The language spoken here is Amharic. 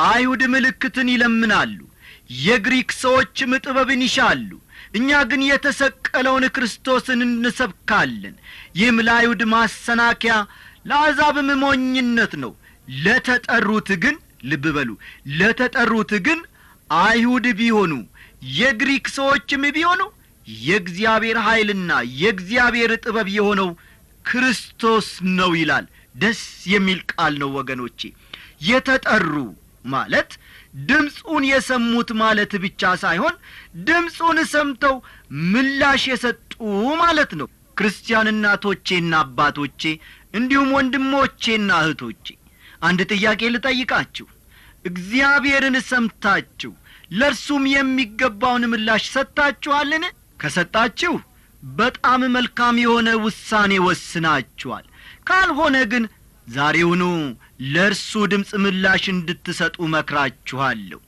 አይሁድ ምልክትን ይለምናሉ፣ የግሪክ ሰዎችም ጥበብን ይሻሉ። እኛ ግን የተሰቀለውን ክርስቶስን እንሰብካለን። ይህም ለአይሁድ ማሰናከያ ለአሕዛብም ሞኝነት ነው። ለተጠሩት ግን ልብ በሉ፣ ለተጠሩት ግን አይሁድ ቢሆኑ የግሪክ ሰዎችም ቢሆኑ የእግዚአብሔር ኃይልና የእግዚአብሔር ጥበብ የሆነው ክርስቶስ ነው ይላል። ደስ የሚል ቃል ነው ወገኖቼ። የተጠሩ ማለት ድምፁን የሰሙት ማለት ብቻ ሳይሆን ድምፁን ሰምተው ምላሽ የሰጡ ማለት ነው። ክርስቲያን እናቶቼና አባቶቼ እንዲሁም ወንድሞቼና እህቶቼ አንድ ጥያቄ ልጠይቃችሁ። እግዚአብሔርን ሰምታችሁ ለእርሱም የሚገባውን ምላሽ ሰጥታችኋልን? ከሰጣችሁ በጣም መልካም የሆነ ውሳኔ ወስናችኋል። ካልሆነ ግን ዛሬውኑ ለእርሱ ድምፅ ምላሽ እንድትሰጡ መክራችኋለሁ።